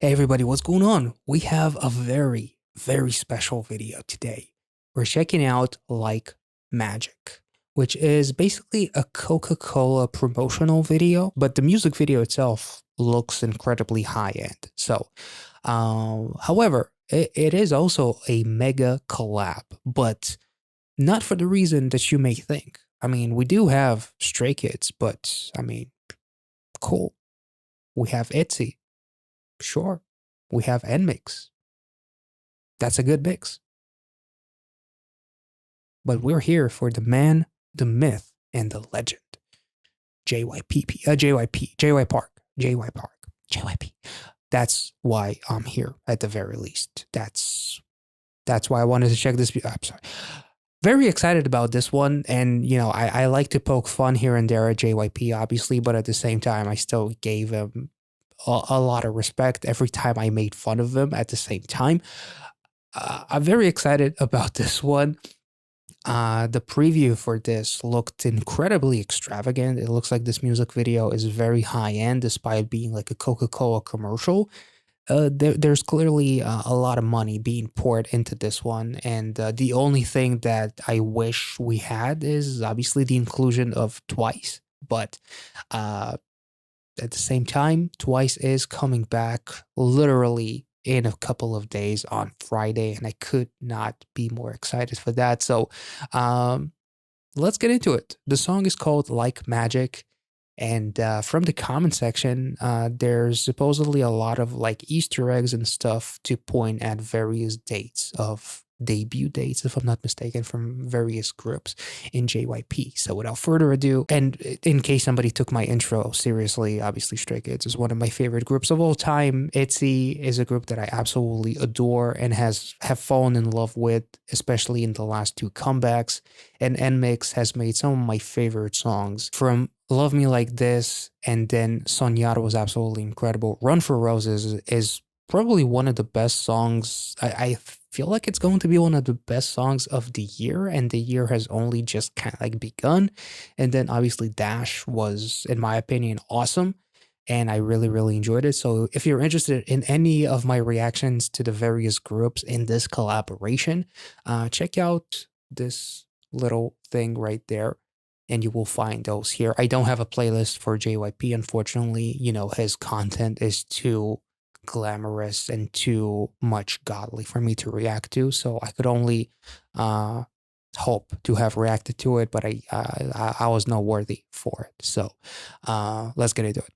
Hey everybody, what's going on? We have a very special video today. We're checking out Like Magic, which is basically a Coca-Cola promotional video, but the music video itself looks incredibly high-end. However, it is also a mega collab, but not for the reason that you may think. I mean, we do have Stray Kids, but I mean, cool. We have ITZY. Sure, we have NMIXX. That's a good mix. But we're here for the man, the myth, and the legend. JYP. That's why I'm here at the very least. That's why I wanted to check this. I'm sorry. Very excited about this one. And, you know, I like to poke fun here and there at JYP, obviously, but at the same time, I still gave him a lot of respect every time I made fun of them at the same time. I'm very excited about this one. The preview for this looked incredibly extravagant. It looks like this music video is very high end despite being like a Coca-Cola commercial. There's clearly a lot of money being poured into this one, and the only thing that I wish we had is obviously the inclusion of TWICE, but at the same time, TWICE is coming back literally in a couple of days on Friday, and I could not be more excited for that. So let's get into it. The song is called Like Magic, and from the comment section, there's supposedly a lot of like Easter eggs and stuff to point at various dates of debut dates, if I'm not mistaken, from various groups in JYP. So without further ado, and in case somebody took my intro seriously, obviously Stray Kids is one of my favorite groups of all time. ITZY is a group that I absolutely adore and have fallen in love with, especially in the last two comebacks. And NMIXX has made some of my favorite songs, from Love Me Like This, and then Soñar was absolutely incredible. Run for Roses is probably one of the best songs. I feel like it's going to be one of the best songs of the year, and the year has only just kind of like begun. And then obviously Dash was, in my opinion, awesome, and I really enjoyed it. So if you're interested in any of my reactions to the various groups in this collaboration, check out this little thing right there, and you will find those here. I don't have a playlist for JYP, unfortunately. You know, his content is too glamorous and too much godly for me to react to, so I could only hope to have reacted to it, but I was not worthy for it. So let's get into it.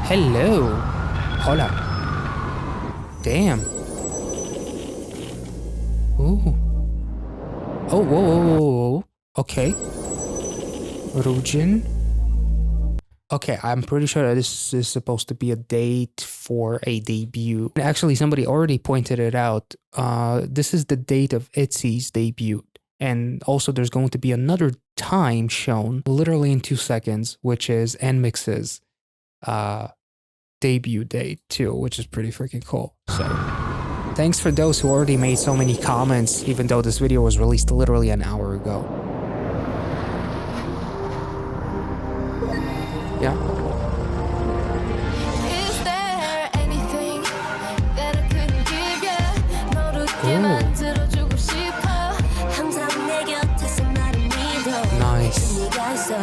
Hello. Hola. Damn. Ooh. Oh, whoa. Okay. Rujin. Okay, I'm pretty sure that this is supposed to be a date for a debut. Actually, somebody already pointed it out. This is the date of ITZY's debut. And also there's going to be another time shown literally in 2 seconds, which is NMIXX's debut date too, which is pretty freaking cool. So thanks for those who already made so many comments, even though this video was released literally an hour ago. Yeah. Is there anything that I couldn't give you? 너롭게 만들어주고 싶어. 항상 내 곁에서 나를 믿어. Nice. 네가 있어.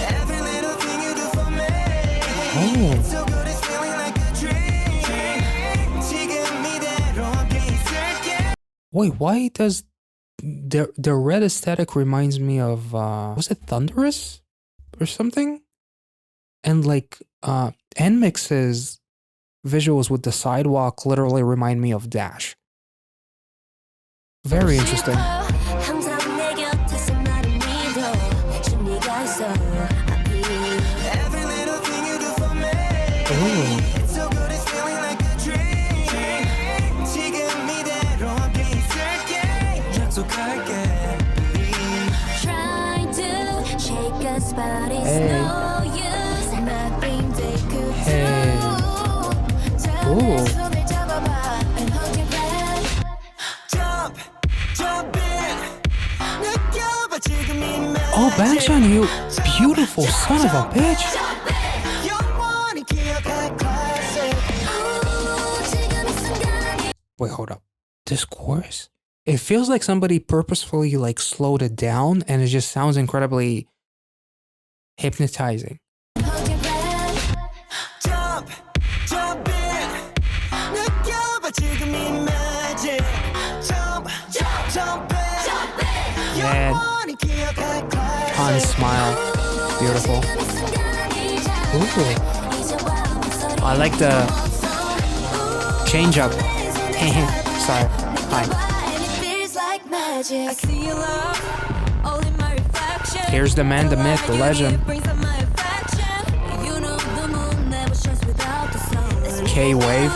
Every little thing you do for me. Oh. It's so good, it's feeling like a dream. 지금 이대로 함께 있을게. Wait, why does the red aesthetic reminds me of was it Thunderous or something? And like NMIXX's visuals with the sidewalk literally remind me of Dash. Very interesting. 항상 내 곁에서 나를 믿어. 네가 있어. Every little thing you do for me. It's so good, it's feeling like a dream. 지금 이대로 함께 있을게. 약속할게. Trying to shake us, but it's no use. Nothing they could do. Ooh. 손을 잡아봐 and hold your breath. Jump in. Oh, Bangshan, you beautiful son of a bitch. Wait, hold up. This chorus? It feels like somebody purposefully like slowed it down and it just sounds incredibly hypnotizing. Man, Han's smile, beautiful. Ooh. I like the change up. Sorry. Hi. Here's the man, the myth, the legend. K-Wave.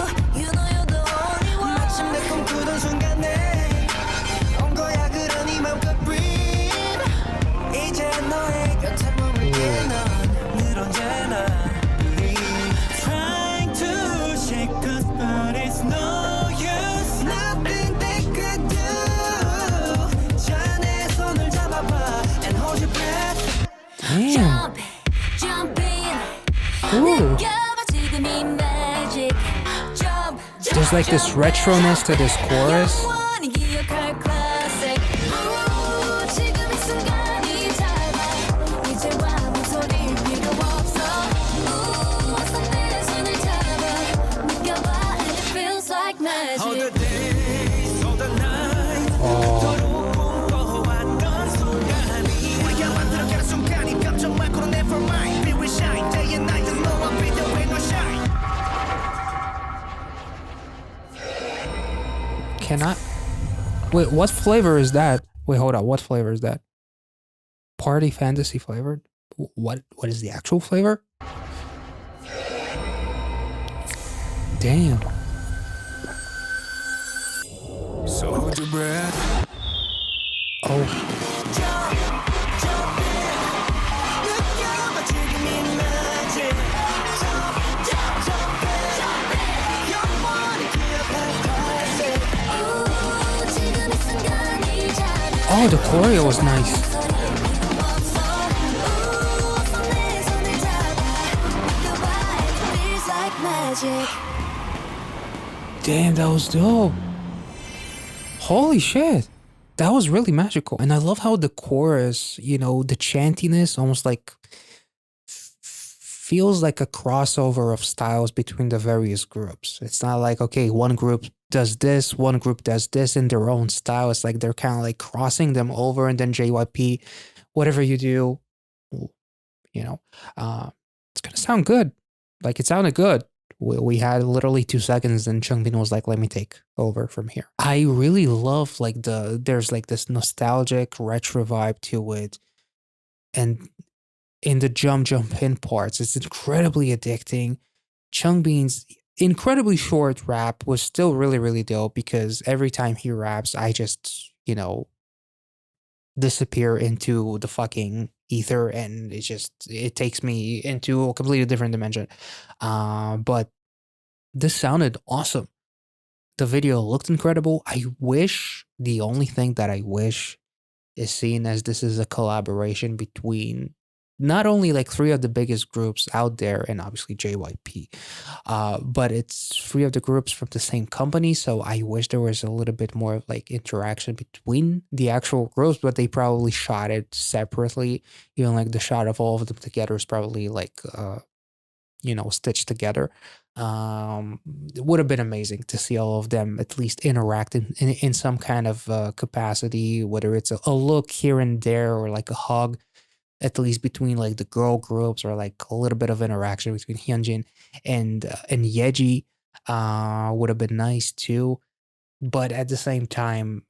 Damn. Ooh. There's like this retroness to this chorus. Cannot. Wait, what flavor is that? Wait, hold on. What flavor is that? Party fantasy flavored? What is the actual flavor? Damn. So hold your breath. Oh. Oh, the choreo was nice. Damn, that was dope. Holy shit. That was really magical. And I love how the chorus, you know, the chantiness almost like feels like a crossover of styles between the various groups. It's not like, okay, one group does this, one group does this in their own style. It's like they're kind of like crossing them over, and then JYP, whatever you do, you know, it's gonna sound good. Like it sounded good. We had literally 2 seconds and Changbin was like, let me take over from here. I really love like there's like this nostalgic retro vibe to it. And in the jump in parts, it's incredibly addicting. Changbin's incredibly short rap was still really, really dope because every time he raps, I just, you know, disappear into the fucking ether and it takes me into a completely different dimension. But this sounded awesome. The video looked incredible. The only thing that I wish is seen as this is a collaboration between not only like 3 of the biggest groups out there and obviously JYP, but it's 3 of the groups from the same company. So I wish there was a little bit more of like interaction between the actual groups, but they probably shot it separately. Even like the shot of all of them together is probably like, you know, stitched together. It would have been amazing to see all of them at least interact in some kind of capacity, whether it's a look here and there or like a hug, at least between like the girl groups, or like a little bit of interaction between Hyunjin and Yeji would have been nice too. But at the same time,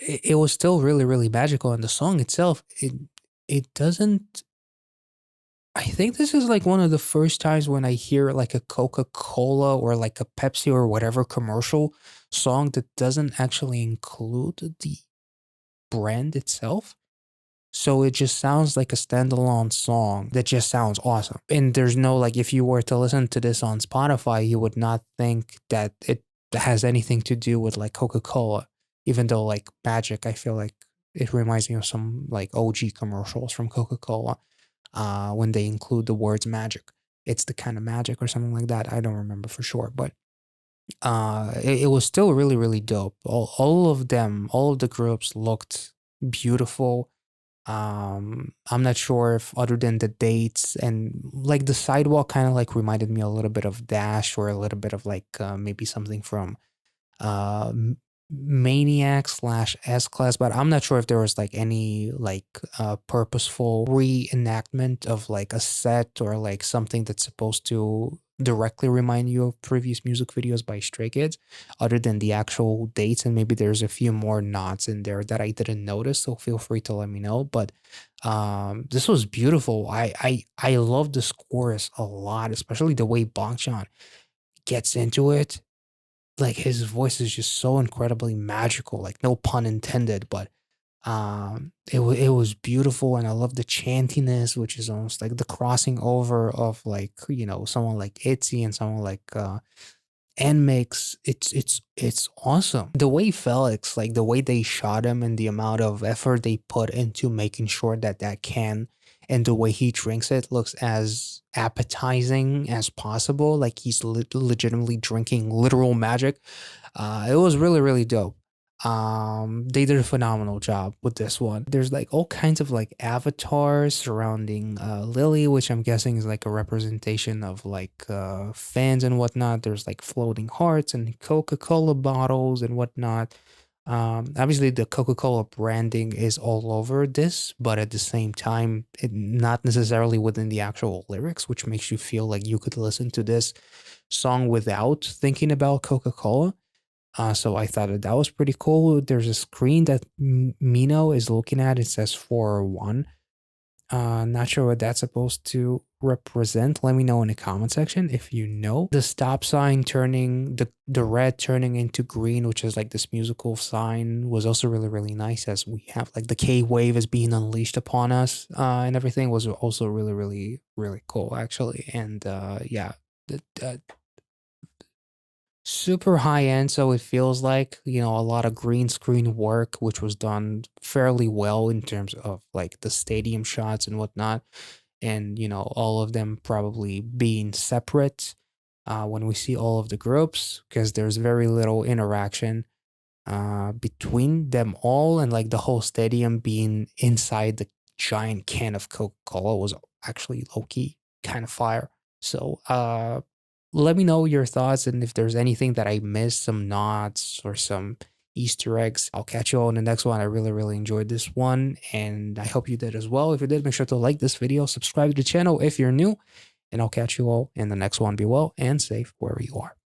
it was still really, really magical. And the song itself, it doesn't. I think this is like one of the first times when I hear like a Coca-Cola or like a Pepsi or whatever commercial song that doesn't actually include the brand itself. So it just sounds like a standalone song that just sounds awesome. And there's no, like, if you were to listen to this on Spotify, you would not think that it has anything to do with like Coca-Cola, even though like Magic, I feel like it reminds me of some like OG commercials from Coca-Cola when they include the words magic. It's the kind of magic or something like that. I don't remember for sure, but it was still really, really dope. All of them, all of the groups looked beautiful. I'm not sure if other than the dates and like the sidewalk kind of like reminded me a little bit of Dash or a little bit of like maybe something from uh Maniac slash S Class, but I'm not sure if there was like any like purposeful reenactment of like a set or like something that's supposed to directly remind you of previous music videos by Stray Kids, other than the actual dates. And maybe there's a few more nods in there that I didn't notice, so feel free to let me know. But this was beautiful. I love this chorus a lot, especially the way Bangchan gets into it. Like his voice is just so incredibly magical, like no pun intended, but it was beautiful, and I love the chantiness, which is almost like the crossing over of like, you know, someone like ITZY and someone like NMIXX. It's awesome. The way Felix, like the way they shot him and the amount of effort they put into making sure that that can and the way he drinks it looks as appetizing as possible, like he's legitimately drinking literal magic. It was really, really dope. They did a phenomenal job with this one. There's like all kinds of like avatars surrounding Lily, which I'm guessing is like a representation of like fans and whatnot. There's like floating hearts and Coca-Cola bottles and whatnot. Obviously the Coca-Cola branding is all over this, but at the same time, not necessarily within the actual lyrics, which makes you feel like you could listen to this song without thinking about Coca-Cola. So I thought that that was pretty cool. There's a screen that Mino is looking at. It says 401. Not sure what that's supposed to represent. Let me know in the comment section if you know. The stop sign turning, the red turning into green, which is like this musical sign, was also really, really nice, as we have like the K wave is being unleashed upon us, and everything was also really, really, really cool, actually. And yeah, the, super high end, so it feels like, you know, a lot of green screen work, which was done fairly well in terms of like the stadium shots and whatnot. And, you know, all of them probably being separate when we see all of the groups, because there's very little interaction between them all, and like the whole stadium being inside the giant can of Coca-Cola was actually low-key kind of fire. So let me know your thoughts, and if there's anything that I missed, some nods or some Easter eggs. I'll catch you all in the next one. I really, really enjoyed this one, and I hope you did as well. If you did, make sure to like this video, subscribe to the channel if you're new, and I'll catch you all in the next one. Be well and safe wherever you are.